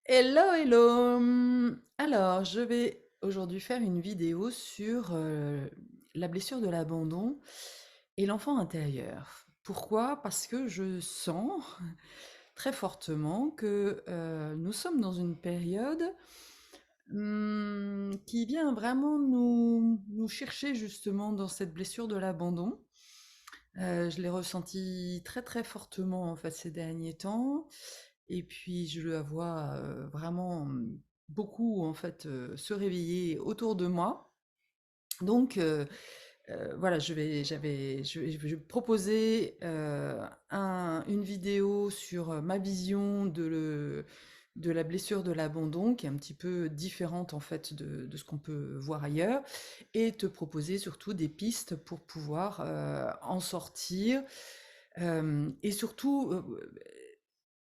Hello, hello. Alors, je vais aujourd'hui faire une vidéo sur la blessure de l'abandon et l'enfant intérieur. Pourquoi? Parce que je sens très fortement que nous sommes dans une période qui vient vraiment nous chercher justement dans cette blessure de l'abandon. Je l'ai ressenti très très fortement en fait ces derniers temps. Et puis je la vois vraiment beaucoup en fait se réveiller autour de moi. Donc voilà, je vais proposer une vidéo sur ma vision de la blessure de l'abandon, qui est un petit peu différente en fait de ce qu'on peut voir ailleurs, et te proposer surtout des pistes pour pouvoir en sortir. Et surtout,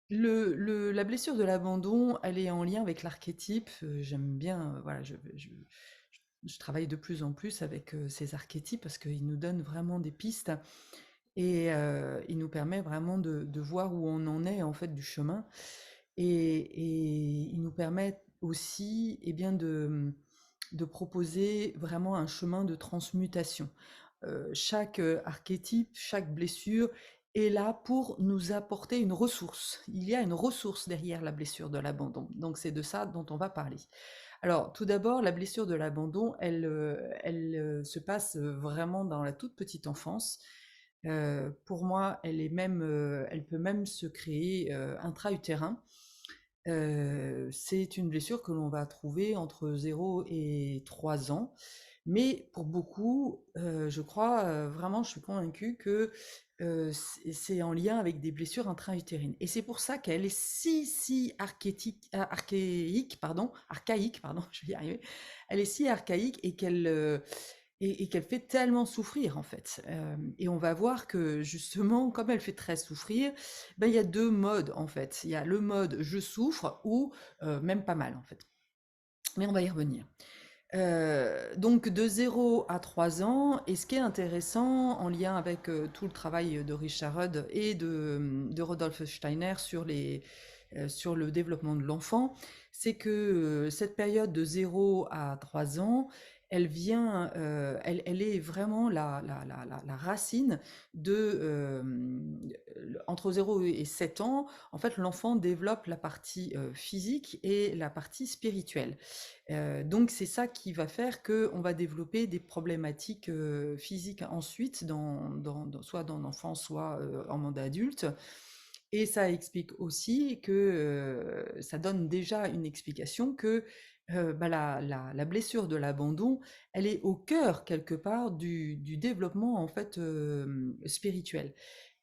la blessure de l'abandon, elle est en lien avec l'archétype. J'aime bien, voilà, je travaille de plus en plus avec ces archétypes parce qu'ils nous donnent vraiment des pistes et ils nous permettent vraiment de voir où on en est en fait du chemin. Et ils nous permettent aussi bien, de proposer vraiment un chemin de transmutation. Chaque archétype, chaque blessure est là pour nous apporter une ressource. Il y a une ressource derrière la blessure de l'abandon. Donc c'est de ça dont on va parler. Alors tout d'abord, la blessure de l'abandon, elle se passe vraiment dans la toute petite enfance. Pour moi, elle peut même se créer intra-utérin. C'est une blessure que l'on va trouver entre 0 et 3 ans. Mais pour beaucoup, je crois, vraiment, je suis convaincue que c'est en lien avec des blessures intra-utérines. Et c'est pour ça qu'elle est si archaïque, pardon, je vais y arriver. Elle est si archaïque et qu'elle fait tellement souffrir en fait. Et on va voir que justement, comme elle fait très souffrir, ben, il y a deux modes en fait. Il y a le mode je souffre ou même pas mal en fait. Mais on va y revenir. Donc de 0 à 3 ans, et ce qui est intéressant en lien avec tout le travail de Richard Rudd et de Rodolphe Steiner sur le développement de l'enfant, c'est que cette période de 0 à 3 ans, elle est vraiment la racine entre 0 et 7 ans. En fait, l'enfant développe la partie physique et la partie spirituelle. Donc c'est ça qui va faire qu'on va développer des problématiques physiques ensuite, soit dans l'enfance, soit en mode adulte. Et ça explique aussi que ça donne déjà une explication que bah, la blessure de l'abandon, elle est au cœur quelque part du développement en fait spirituel.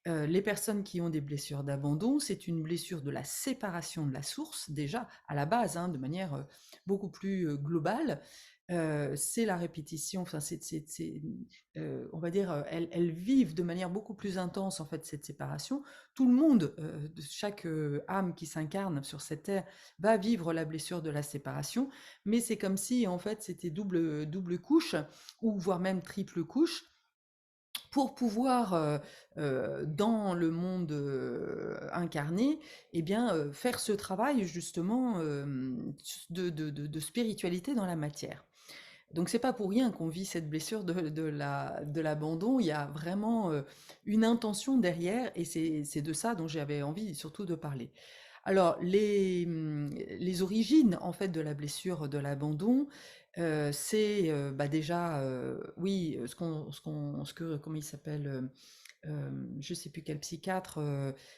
Les personnes qui ont des blessures d'abandon, c'est une blessure de la séparation de la source, déjà à la base, hein, de manière beaucoup plus globale. C'est la répétition, enfin, on va dire, elles vivent de manière beaucoup plus intense en fait cette séparation. Tout le monde, chaque âme qui s'incarne sur cette terre, va vivre la blessure de la séparation, mais c'est comme si en fait c'était double couche, ou voire même triple couche, pour pouvoir, dans le monde incarné, eh bien, faire ce travail justement de spiritualité dans la matière. Donc c'est pas pour rien qu'on vit cette blessure de l'abandon. Il y a vraiment une intention derrière, et c'est de ça dont j'avais envie surtout de parler. Alors, les origines en fait de la blessure de l'abandon, c'est bah, déjà, oui, comment il s'appelle, je sais plus quel psychiatre,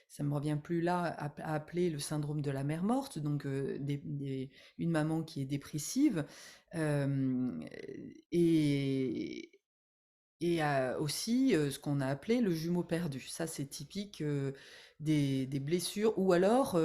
ça me revient plus là, a appelé le syndrome de la mère morte, donc une maman qui est dépressive, euh, et, aussi ce qu'on a appelé le jumeau perdu. Ça, c'est typique des blessures, ou alors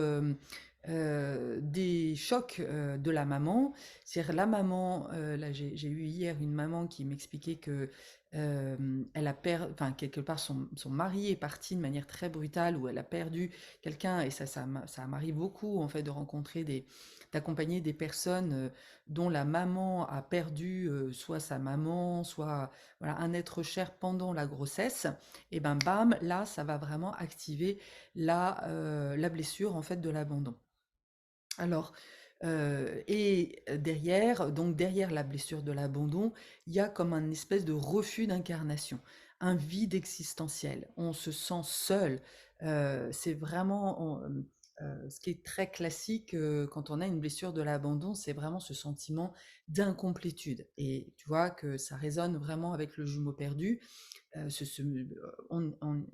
des chocs de la maman. C'est-à-dire la maman, là j'ai eu hier une maman qui m'expliquait que elle a perdu, enfin quelque part son mari est parti de manière très brutale, où elle a perdu quelqu'un, et ça m'arrive beaucoup en fait de rencontrer d'accompagner des personnes dont la maman a perdu soit sa maman, soit voilà, un être cher pendant la grossesse. Et ben bam, là ça va vraiment activer la blessure en fait de l'abandon. Alors, et derrière, donc derrière la blessure de l'abandon, il y a comme un espèce de refus d'incarnation, un vide existentiel. On se sent seul. C'est vraiment ce qui est très classique quand on a une blessure de l'abandon, c'est vraiment ce sentiment d'incomplétude. Et tu vois que ça résonne vraiment avec le jumeau perdu. Il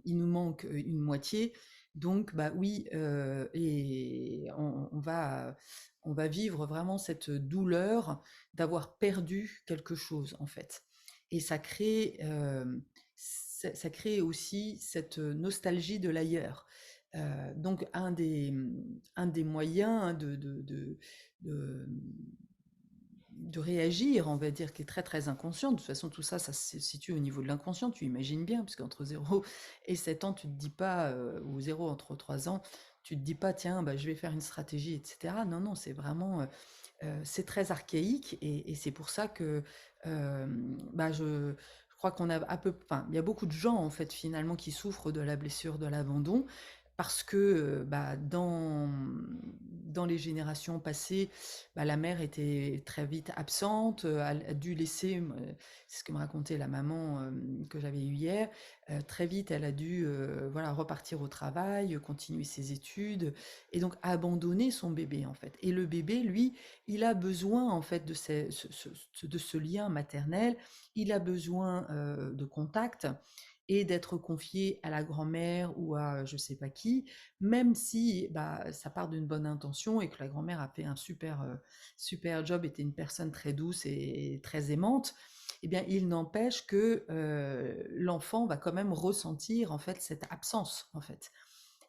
nous manque une moitié, donc bah oui, et on va vivre vraiment cette douleur d'avoir perdu quelque chose en fait. Et ça crée aussi cette nostalgie de l'ailleurs. Donc un des moyens de, de réagir, on va dire, qui est très très inconscient. De toute façon, tout ça, ça se situe au niveau de l'inconscient, tu imagines bien, parce qu'entre 0 et 7 ans, tu te dis pas, ou 0 entre 3 ans, tu te dis pas, tiens, bah, je vais faire une stratégie, etc. Non, non, c'est vraiment, c'est très archaïque, et c'est pour ça que bah, je crois qu'on a enfin, il y a beaucoup de gens, en fait, finalement, qui souffrent de la blessure de l'abandon, parce que bah, dans les générations passées, bah, la mère était très vite absente, elle a dû laisser, c'est ce que me racontait la maman que j'avais eue hier, très vite elle a dû voilà, repartir au travail, continuer ses études, et donc abandonner son bébé en fait. Et le bébé, lui, il a besoin en fait de de ce lien maternel, il a besoin de contact, et d'être confié à la grand-mère ou à je sais pas qui, même si bah, ça part d'une bonne intention et que la grand-mère a fait un super job, était une personne très douce et très aimante, eh bien, il n'empêche que l'enfant va quand même ressentir en fait cette absence en fait.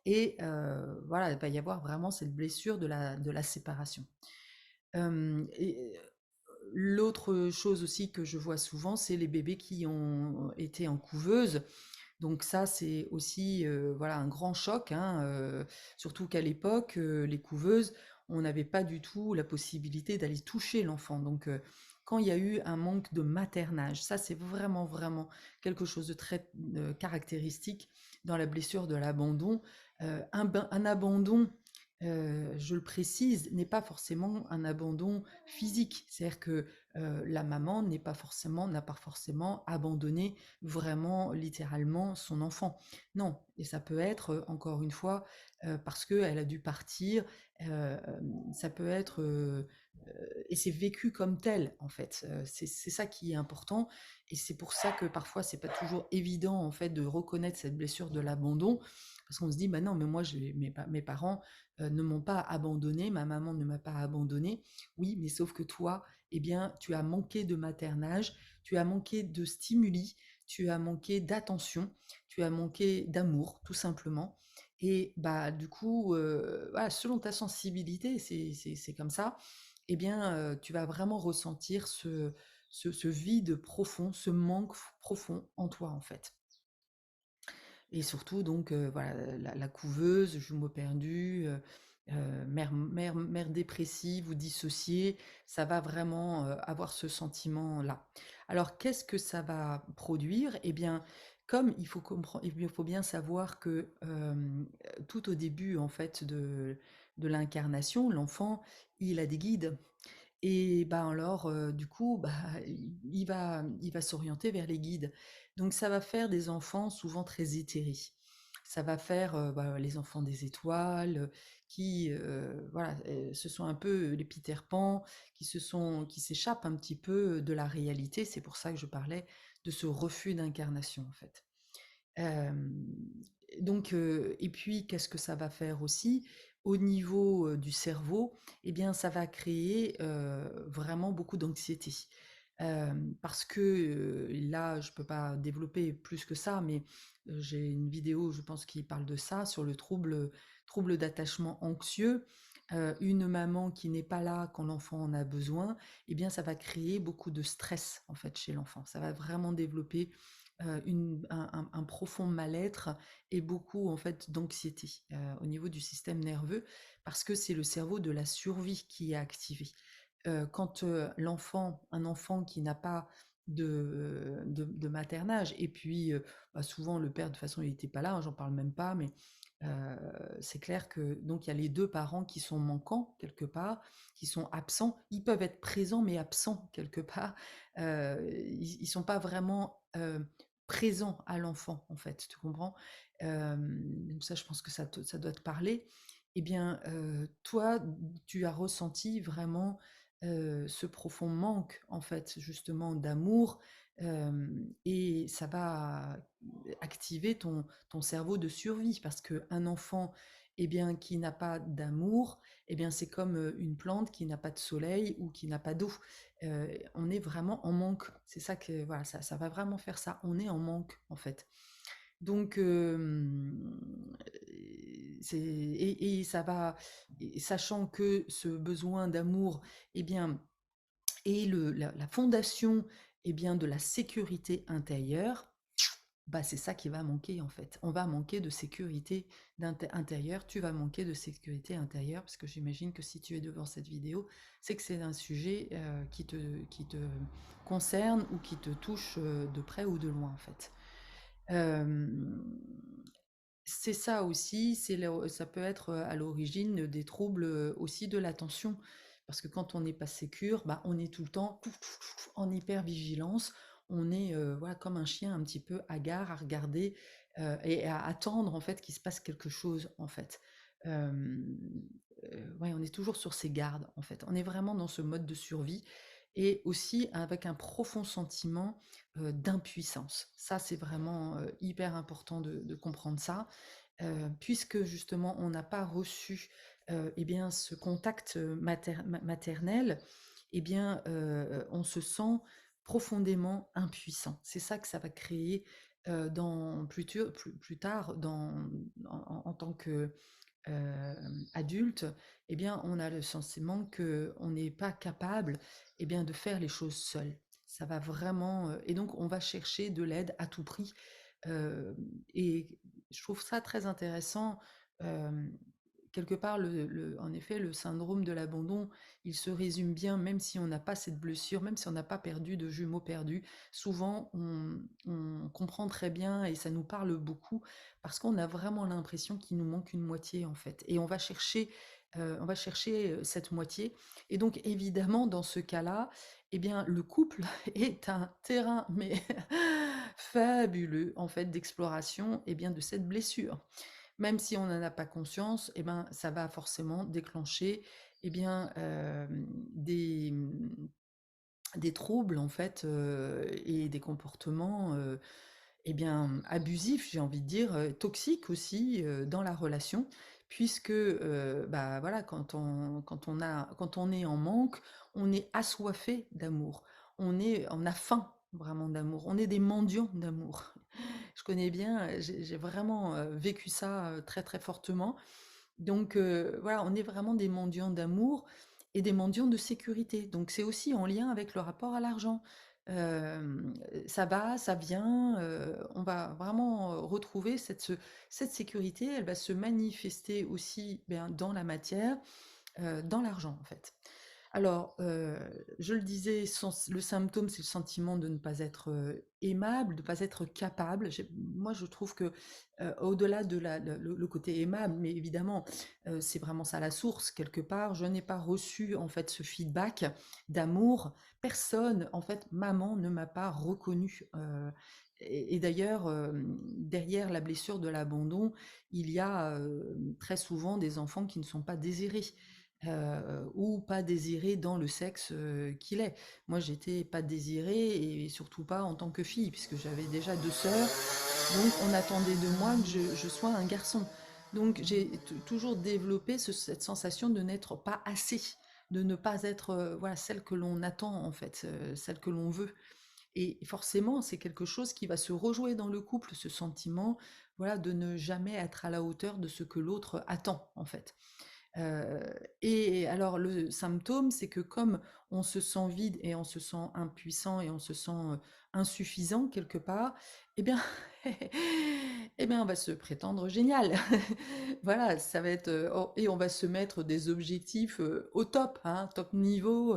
Et voilà, il va y avoir vraiment cette blessure de la séparation. Et l'autre chose aussi que je vois souvent, c'est les bébés qui ont été en couveuse. Donc ça, c'est aussi voilà, un grand choc, hein, surtout qu'à l'époque, les couveuses, on n'avait pas du tout la possibilité d'aller toucher l'enfant. Donc quand il y a eu un manque de maternage, ça c'est vraiment, vraiment quelque chose de très caractéristique dans la blessure de l'abandon. Un abandon, je le précise, n'est pas forcément un abandon physique. C'est-à-dire que la maman n'a pas forcément abandonné vraiment littéralement son enfant. Non, et ça peut être encore une fois parce qu'elle a dû partir, euh, ça peut être et c'est vécu comme tel en fait. C'est ça qui est important, et c'est pour ça que parfois c'est pas toujours évident en fait de reconnaître cette blessure de l'abandon, parce qu'on se dit bah non, mais moi mes parents ne m'ont pas abandonné, ma maman ne m'a pas abandonné. Oui, mais sauf que toi, eh bien, tu as manqué de maternage, tu as manqué de stimuli, tu as manqué d'attention, tu as manqué d'amour, tout simplement. Et bah, du coup, voilà, selon ta sensibilité, c'est comme ça, eh bien, tu vas vraiment ressentir ce vide profond, ce manque profond en toi, en fait. Et surtout, donc, voilà, la couveuse, jumeau perdu, mère dépressive ou dissociée, ça va vraiment avoir ce sentiment-là. Alors, qu'est-ce que ça va produire? Eh bien, comme il faut comprendre, il faut bien savoir que tout au début, en fait, de l'incarnation, l'enfant, il a des guides. Et bah alors, du coup, bah, il va s'orienter vers les guides. Donc ça va faire des enfants souvent très éthérés. Ça va faire, bah, les enfants des étoiles, qui, voilà, ce sont un peu les Peter Pan, qui s'échappent un petit peu de la réalité. C'est pour ça que je parlais de ce refus d'incarnation, en fait. Hem, donc et puis qu'est-ce que ça va faire aussi? Au niveau, du cerveau, eh bien ça va créer, vraiment beaucoup d'anxiété. Parce que, là je peux pas développer plus que ça, mais, j'ai une vidéo, je pense, qui parle de ça, sur le trouble d'attachement anxieux. Une maman qui n'est pas là quand l'enfant en a besoin, eh bien ça va créer beaucoup de stress, en fait, chez l'enfant. Ça va vraiment développer un profond mal-être et beaucoup en fait d'anxiété au niveau du système nerveux, parce que c'est le cerveau de la survie qui est activé. Quand un enfant qui n'a pas de maternage, et puis bah, souvent le père de toute façon il n'était pas là, hein, j'en parle même pas, mais C'est clair que donc il y a les 2 parents qui sont manquants quelque part, qui sont absents. Ils peuvent être présents mais absents quelque part. Ils sont pas vraiment, présents à l'enfant, en fait, tu comprends? Ça je pense que ça doit te parler. Eh bien, toi, tu as ressenti vraiment, ce profond manque, en fait, justement d'amour, et ça va activer ton cerveau de survie parce qu'un enfant, eh bien, qui n'a pas d'amour, eh bien, c'est comme une plante qui n'a pas de soleil ou qui n'a pas d'eau. On est vraiment en manque. C'est ça que, voilà, ça va vraiment faire ça. On est en manque, en fait. Donc, et ça va, et sachant que ce besoin d'amour, eh bien, est la fondation, eh bien, de la sécurité intérieure, bah, c'est ça qui va manquer en fait. On va manquer de sécurité intérieure, tu vas manquer de sécurité intérieure, parce que j'imagine que si tu es devant cette vidéo, c'est que c'est un sujet qui te concerne ou qui te touche de près ou de loin en fait. Euh, c'est ça aussi, ça peut être à l'origine des troubles aussi de l'attention. Parce que quand on n'est pas sécure, bah, on est tout le temps en hyper-vigilance. On est voilà, comme un chien un petit peu hagard à regarder et à attendre en fait qu'il se passe quelque chose en fait. Euh, ouais, on est toujours sur ses gardes en fait. On est vraiment dans ce mode de survie et aussi avec un profond sentiment d'impuissance. Ça, c'est vraiment hyper important de comprendre ça, puisque justement on n'a pas reçu eh bien, ce contact maternel, eh bien, on se sent profondément impuissant. C'est ça que ça va créer plus tard en tant que adulte, eh bien, on a le sentiment qu'on n'est pas capable, eh bien, de faire les choses seul. Ça va vraiment, et donc on va chercher de l'aide à tout prix. Euh, et je trouve ça très intéressant. euh, Quelque part, en effet, le syndrome de l'abandon, il se résume bien, même si on n'a pas cette blessure, même si on n'a pas perdu de jumeaux perdus, souvent on comprend très bien et ça nous parle beaucoup parce qu'on a vraiment l'impression qu'il nous manque une moitié en fait. Et on va chercher cette moitié. Et donc évidemment, dans ce cas-là, eh bien, le couple est un terrain mais fabuleux en fait d'exploration eh bien de cette blessure. Même si on n'en a pas conscience, eh ben, ça va forcément déclencher eh bien, des troubles en fait et des comportements eh bien, abusifs, j'ai envie de dire, toxiques aussi dans la relation, puisque bah, voilà, quand on est en manque, on est assoiffé d'amour, on a faim vraiment d'amour, on est des mendiants d'amour. Je connais bien, j'ai vraiment vécu ça très très fortement. Donc voilà, on est vraiment des mendiants d'amour et des mendiants de sécurité. Donc c'est aussi en lien avec le rapport à l'argent. Ça va, ça vient, on va vraiment retrouver cette sécurité, elle va se manifester aussi bien, dans la matière, dans l'argent en fait. Alors, je le disais, le symptôme, c'est le sentiment de ne pas être aimable, de ne pas être capable. Moi, je trouve que au-delà de le côté aimable, mais évidemment, c'est vraiment ça la source quelque part. Je n'ai pas reçu en fait ce feedback d'amour. Personne, en fait, maman ne m'a pas reconnu. Et d'ailleurs, derrière la blessure de l'abandon, il y a très souvent des enfants qui ne sont pas désirés ou pas désiré dans le sexe qu'il est. Moi, j'étais pas désirée et surtout pas en tant que fille, puisque j'avais déjà 2 sœurs, donc on attendait de moi que je sois un garçon. Donc j'ai toujours développé cette sensation de n'être pas assez, de ne pas être voilà, celle que l'on attend en fait, celle que l'on veut. Et forcément, c'est quelque chose qui va se rejouer dans le couple, ce sentiment, voilà, de ne jamais être à la hauteur de ce que l'autre attend en fait. Heu et alors le symptôme, c'est que comme on se sent vide et on se sent impuissant et on se sent, insuffisant quelque part, eh bien eh bien, on va se prétendre génial. Voilà, ça va être, et on va se mettre des objectifs, au top, hein, top niveau,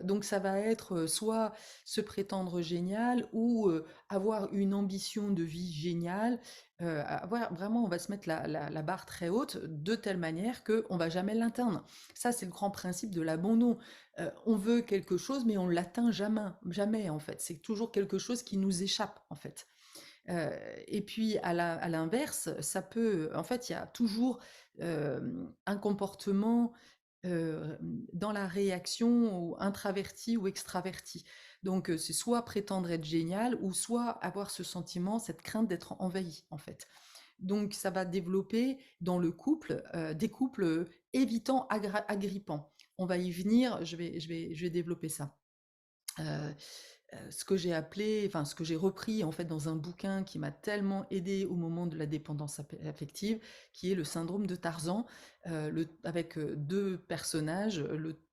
Donc ça va être soit se prétendre génial ou avoir une ambition de vie géniale. Avoir, vraiment, on va se mettre la barre très haute de telle manière qu'on ne va jamais l'atteindre. Ça, c'est le grand principe de l'abandon. On veut quelque chose, mais on ne l'atteint jamais, jamais en fait. C'est toujours quelque chose qui nous échappe en fait. Et puis à l'inverse, ça peut, en fait, il y a toujours un comportement dans la réaction ou intraverti ou extraverti. Donc c'est soit prétendre être génial ou soit avoir ce sentiment, cette crainte d'être envahi en fait. Donc ça va développer dans le couple des couples évitants agrippants. On va y venir, je vais développer ça. Euh, Ce que j'ai appelé, enfin ce que j'ai repris en fait dans un bouquin qui m'a tellement aidé au moment de la dépendance affective, qui est le syndrome de Tarzan, avec deux personnages,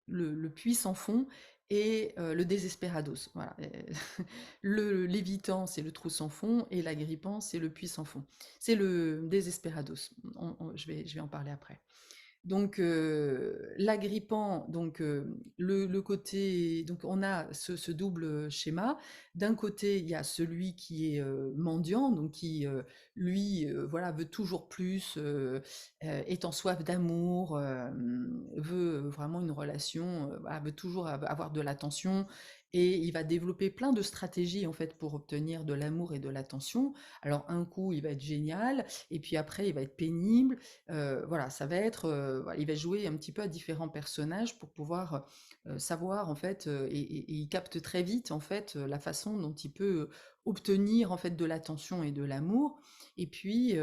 le puits sans fond et le désesperados. Voilà. L'évitant, c'est le trou sans fond, et l'agrippant, c'est le puits sans fond. C'est le désesperados. Je vais en parler après. Donc l'agrippant, donc le côté, donc on a ce double schéma. D'un côté, il y a celui qui est mendiant, donc qui lui, voilà, veut toujours plus, est en soif d'amour, veut vraiment une relation, voilà, veut toujours avoir de l'attention, et il va développer plein de stratégies en fait pour obtenir de l'amour et de l'attention. Alors un coup, il va être génial, et puis après, il va être pénible. Voilà, ça va être, voilà, il va jouer un petit peu à différents personnages pour pouvoir savoir en fait, et il capte très vite en fait la façon dont il peut obtenir en fait de l'attention et de l'amour. Et puis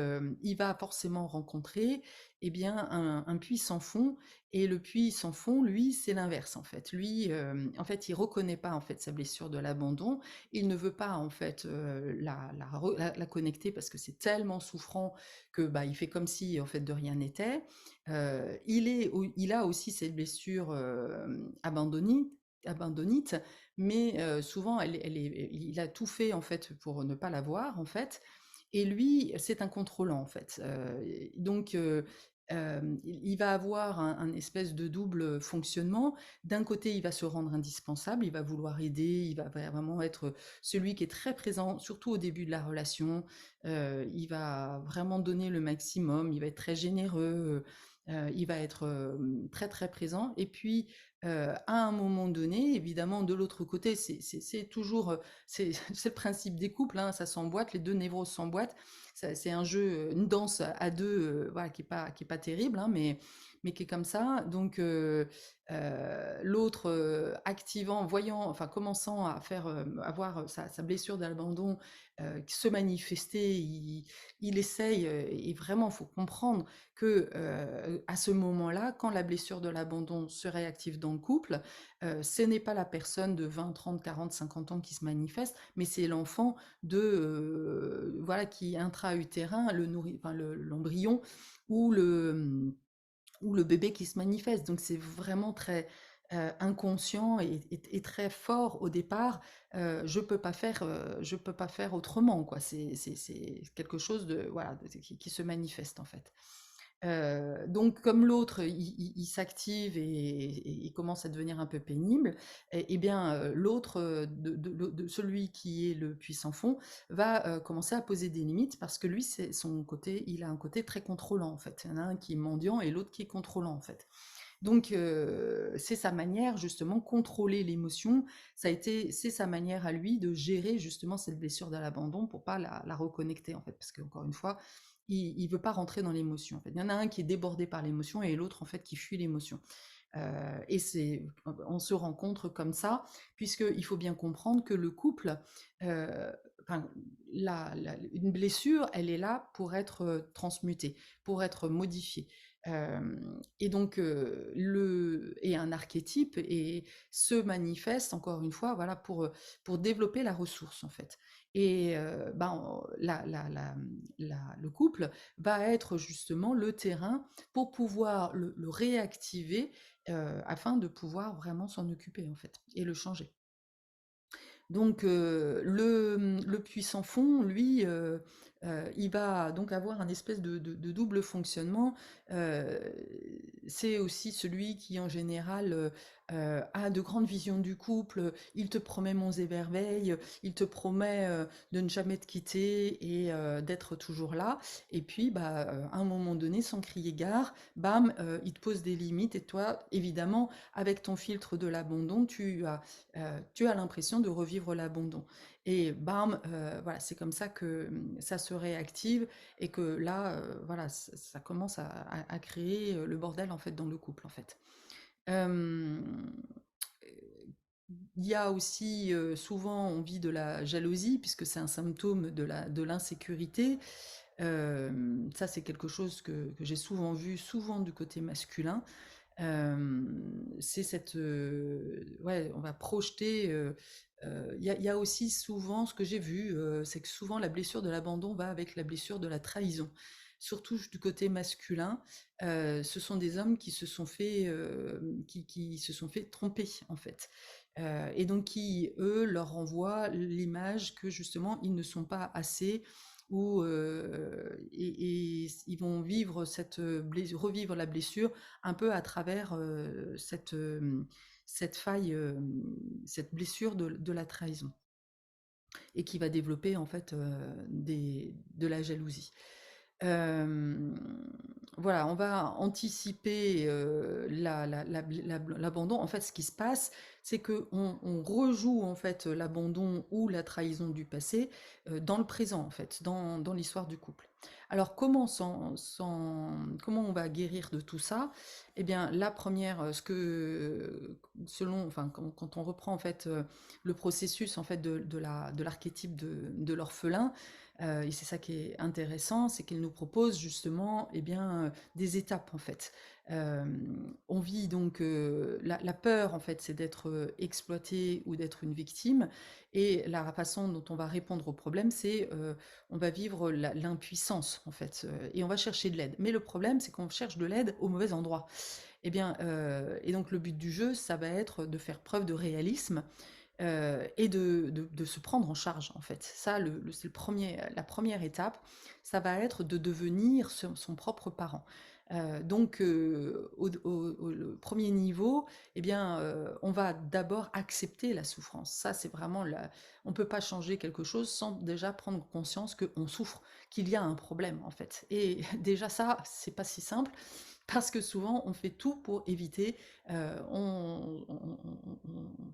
il va forcément rencontrer eh bien un puits sans fond. Et le puits sans fond, lui, c'est l'inverse en fait. Lui, en fait, il reconnaît pas en fait sa blessure de l'abandon. Il ne veut pas en fait la connecter parce que c'est tellement souffrant que bah, il fait comme si en fait de rien n'était. Il a aussi cette blessure abandonnite, mais souvent il a tout fait en fait pour ne pas l'avoir en fait. Et lui, c'est un contrôlant en fait. Donc il va avoir un espèce de double fonctionnement. D'un côté, il va se rendre indispensable, il va vouloir aider, il va vraiment être celui qui est très présent, surtout au début de la relation. Il va vraiment donner le maximum, il va être très généreux, il va être très très présent. Et puis, à un moment donné, évidemment, de l'autre côté, c'est toujours, c'est le principe des couples, hein, ça s'emboîte, les deux névroses s'emboîtent. C'est un jeu, une danse à deux, voilà, qui est pas terrible, hein, mais qui est comme ça. Donc, l'autre activant, voyant, enfin commençant à faire, avoir sa blessure d'abandon se manifester, il essaye, et vraiment, il faut comprendre que à ce moment-là, quand la blessure de l'abandon se réactive dans le couple, ce n'est pas la personne de 20, 30, 40, 50 ans qui se manifeste, mais c'est l'enfant de voilà, qui intra-utérin, enfin, l'embryon ou le bébé qui se manifeste. Donc c'est vraiment très inconscient et très fort au départ. Je peux pas faire autrement, quoi. C'est quelque chose de voilà qui se manifeste en fait. Donc comme l'autre, il s'active et il commence à devenir un peu pénible, et bien l'autre, de celui qui est le puissant fond, va commencer à poser des limites parce que lui, c'est son côté, il a un côté très contrôlant en fait. Il y en a un qui est mendiant et l'autre qui est contrôlant en fait. Donc c'est sa manière justement contrôler l'émotion. C'est sa manière à lui de gérer justement cette blessure de l'abandon pour pas la reconnecter en fait, parce qu'encore une fois, il veut pas rentrer dans l'émotion. En fait, il y en a un qui est débordé par l'émotion et l'autre en fait qui fuit l'émotion. Et on se rencontre comme ça, puisqu'il faut bien comprendre que le couple, euh, enfin, une blessure, elle est là pour être transmutée, pour être modifiée. Et donc, et un archétype se manifeste, encore une fois, voilà, pour développer la ressource, en fait. Et ben, le couple va être justement le terrain pour pouvoir le réactiver afin de pouvoir vraiment s'en occuper, en fait, et le changer. Donc le puits sans fond, lui, Il va donc avoir un espèce de double fonctionnement. Heu, c'est aussi celui qui en général, a de grandes visions du couple. Il te promet monts et merveilles, il te promet, de ne jamais te quitter et d'être toujours là. Et puis, bah, à un moment donné, sans crier gare, bam, il te pose des limites et toi, évidemment, avec ton filtre de l'abandon, tu as l'impression de revivre l'abandon. Et bam, voilà, c'est comme ça que ça se réactive et que là, voilà, ça commence à créer le bordel en fait dans le couple en fait. Euh, il y a aussi souvent on vit de la jalousie puisque c'est un symptôme de l'insécurité. Ça c'est quelque chose que j'ai souvent vu, souvent du côté masculin. C'est cette, ouais, on va projeter. Il y a aussi souvent, ce que j'ai vu, c'est que souvent la blessure de l'abandon va avec la blessure de la trahison. Surtout du côté masculin, ce sont des hommes qui se sont fait, qui se sont fait tromper en fait. Et donc qui, eux, leur renvoient l'image que justement ils ne sont pas assez, ou et ils vont vivre revivre la blessure un peu à travers cette faille, cette blessure de la trahison, et qui va développer en fait de la jalousie. Euh, voilà, on va anticiper l'abandon. En fait, ce qui se passe, c'est que on rejoue en fait l'abandon ou la trahison du passé dans le présent, en fait, dans l'histoire du couple. Alors, comment on va guérir de tout ça? Eh bien, la première, enfin, quand on reprend en fait le processus en fait de l'archétype de l'orphelin. Et c'est ça qui est intéressant, c'est qu'il nous propose justement, eh bien, des étapes en fait. Euh, on vit donc la peur en fait, c'est d'être exploité ou d'être une victime, et la façon dont on va répondre au problème, c'est on va vivre l'impuissance en fait, et on va chercher de l'aide. Mais le problème, c'est qu'on cherche de l'aide au mauvais endroit. Eh bien, et donc le but du jeu, ça va être de faire preuve de réalisme et de se prendre en charge, en fait. Ça, c'est la première étape, ça va être de devenir son propre parent. Donc, le premier niveau, eh bien, on va d'abord accepter la souffrance. Ça, c'est vraiment on ne peut pas changer quelque chose sans déjà prendre conscience qu'on souffre, qu'il y a un problème, en fait. Et déjà, ça, c'est pas si simple parce que souvent on fait tout pour éviter, on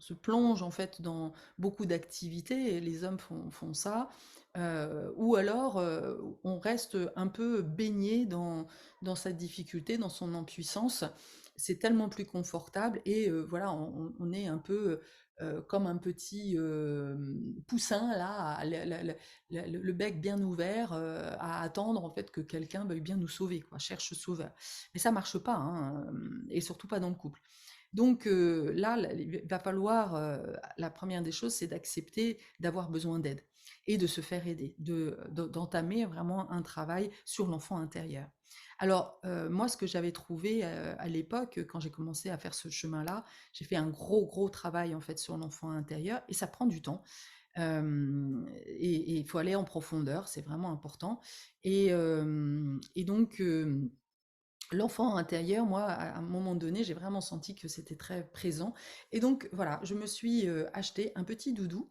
se plonge en fait dans beaucoup d'activités, et les hommes font ça, ou alors on reste un peu baigné dans sa difficulté, dans son impuissance. C'est tellement plus confortable, et voilà, on est un peu comme un petit poussin là, le bec bien ouvert, à attendre en fait que quelqu'un veuille bien nous sauver, quoi, cherche sauveur. Mais ça marche pas, hein, et surtout pas dans le couple. Donc là, il va falloir, la première des choses, c'est d'accepter d'avoir besoin d'aide et de se faire aider, d'entamer vraiment un travail sur l'enfant intérieur. Alors, moi, ce que j'avais trouvé à l'époque, quand j'ai commencé à faire ce chemin-là, j'ai fait un gros, gros travail en fait sur l'enfant intérieur, et ça prend du temps. Et il faut aller en profondeur, c'est vraiment important. Et donc, l'enfant intérieur, moi, à un moment donné, j'ai vraiment senti que c'était très présent. Et donc, voilà, je me suis acheté un petit doudou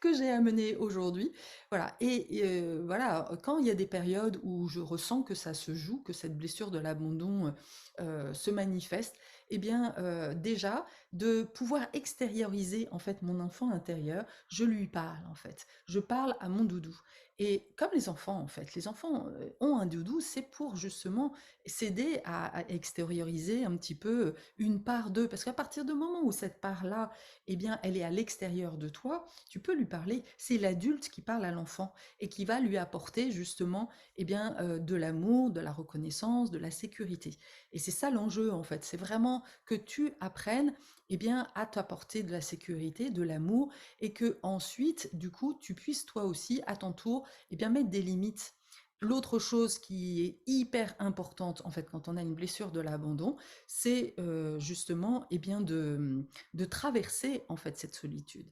que j'ai amené aujourd'hui. Voilà. Et voilà, quand il y a des périodes où je ressens que ça se joue, que cette blessure de l'abandon se manifeste, eh bien, déjà, de pouvoir extérioriser en fait mon enfant intérieur, je lui parle en fait. Je parle à mon doudou. Et comme les enfants, en fait, les enfants ont un doudou, c'est pour justement s'aider à extérioriser un petit peu une part d'eux. Parce qu'à partir du moment où cette part-là, eh bien, elle est à l'extérieur de toi, tu peux lui parler. C'est l'adulte qui parle à l'enfant et qui va lui apporter justement, eh bien, de l'amour, de la reconnaissance, de la sécurité. Et c'est ça l'enjeu, en fait. C'est vraiment que tu apprennes, eh bien, à t'apporter de la sécurité, de l'amour, et que ensuite, du coup, tu puisses toi aussi, à ton tour, eh bien, mettre des limites. L'autre chose qui est hyper importante, en fait, quand on a une blessure de l'abandon, c'est justement, eh bien, de traverser, en fait, cette solitude.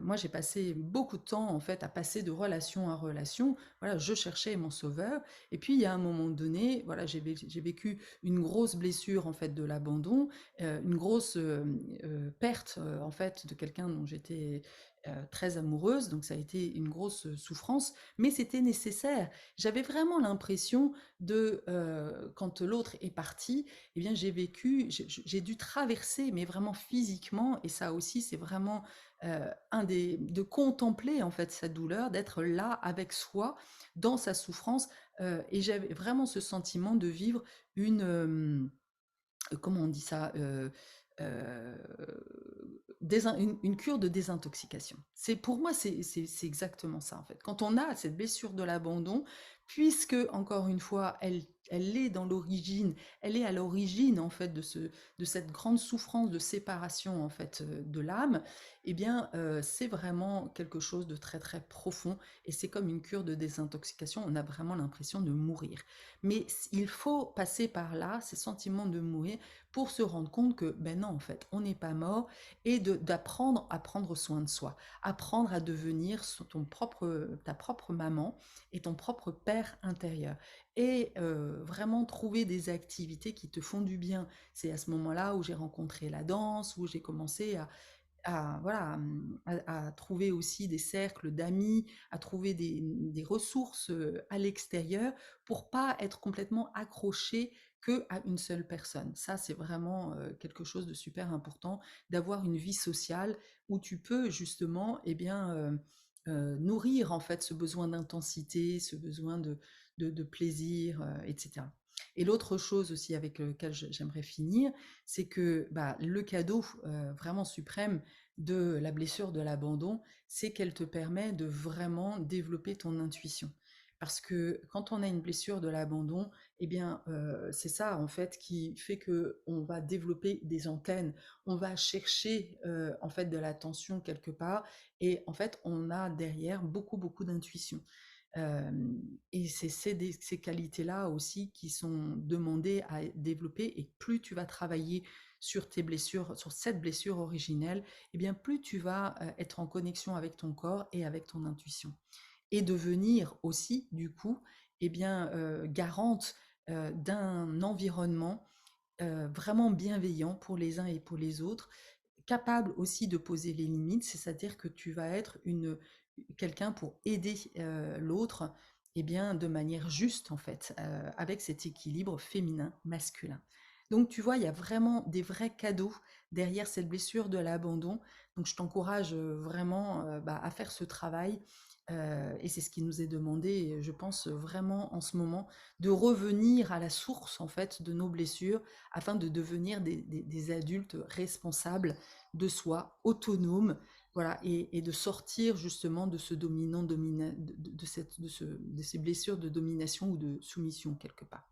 Moi, j'ai passé beaucoup de temps, en fait, à passer de relation en relation. Voilà, je cherchais mon sauveur et puis il y a un moment donné, voilà, j'ai vécu une grosse blessure, en fait, de l'abandon, une grosse, perte, en fait, de quelqu'un dont j'étais, très amoureuse, donc ça a été une grosse, souffrance, mais c'était nécessaire. J'avais vraiment l'impression de, quand l'autre est parti, eh bien, j'ai dû traverser, mais vraiment physiquement, et ça aussi, c'est vraiment de contempler en fait sa douleur, d'être là avec soi dans sa souffrance, et j'avais vraiment ce sentiment de vivre une, comment on dit ça, euh, une cure de désintoxication. C'est pour moi, c'est exactement ça en fait. Quand on a cette blessure de l'abandon, puisque encore une fois, elle est dans l'origine, elle est à l'origine en fait de cette grande souffrance de séparation en fait de l'âme. Eh bien, c'est vraiment quelque chose de très très profond et c'est comme une cure de désintoxication. On a vraiment l'impression de mourir. Mais il faut passer par là, ces sentiments de mourir, pour se rendre compte que, ben non, en fait, on n'est pas mort, et d'apprendre à prendre soin de soi, apprendre à devenir ta propre maman et ton propre père intérieur. Et vraiment trouver des activités qui te font du bien. C'est à ce moment-là où j'ai rencontré la danse, où j'ai commencé voilà, à trouver aussi des cercles d'amis, à trouver des ressources à l'extérieur pour pas être complètement accroché que à une seule personne. Ça, c'est vraiment quelque chose de super important, d'avoir une vie sociale où tu peux justement, eh bien, nourrir en fait ce besoin d'intensité, ce besoin de plaisir, etc. Et l'autre chose aussi avec lequel j'aimerais finir, c'est que bah, le cadeau vraiment suprême de la blessure de l'abandon, c'est qu'elle te permet de vraiment développer ton intuition. Parce que quand on a une blessure de l'abandon, eh bien, c'est ça en fait qui fait que on va développer des antennes, on va chercher en fait de l'attention quelque part, et en fait, on a derrière beaucoup beaucoup d'intuition. Et c'est ces qualités-là aussi qui sont demandées à développer, et plus tu vas travailler sur tes blessures, sur cette blessure originelle, et bien plus tu vas être en connexion avec ton corps et avec ton intuition. Et devenir aussi, du coup, eh bien, garante d'un environnement vraiment bienveillant pour les uns et pour les autres, capable aussi de poser les limites, c'est-à-dire que tu vas être quelqu'un pour aider l'autre, eh bien, de manière juste en fait, avec cet équilibre féminin-masculin. Donc tu vois, il y a vraiment des vrais cadeaux derrière cette blessure de l'abandon. Donc je t'encourage vraiment bah, à faire ce travail. Et c'est ce qui nous est demandé, je pense vraiment en ce moment, de revenir à la source en fait de nos blessures, afin de devenir des adultes responsables de soi, autonomes, voilà, et de sortir justement de ce dominant, de ces blessures de domination ou de soumission quelque part.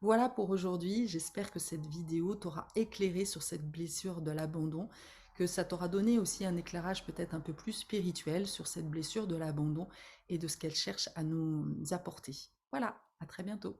Voilà pour aujourd'hui, j'espère que cette vidéo t'aura éclairé sur cette blessure de l'abandon, que ça t'aura donné aussi un éclairage peut-être un peu plus spirituel sur cette blessure de l'abandon et de ce qu'elle cherche à nous apporter. Voilà, à très bientôt.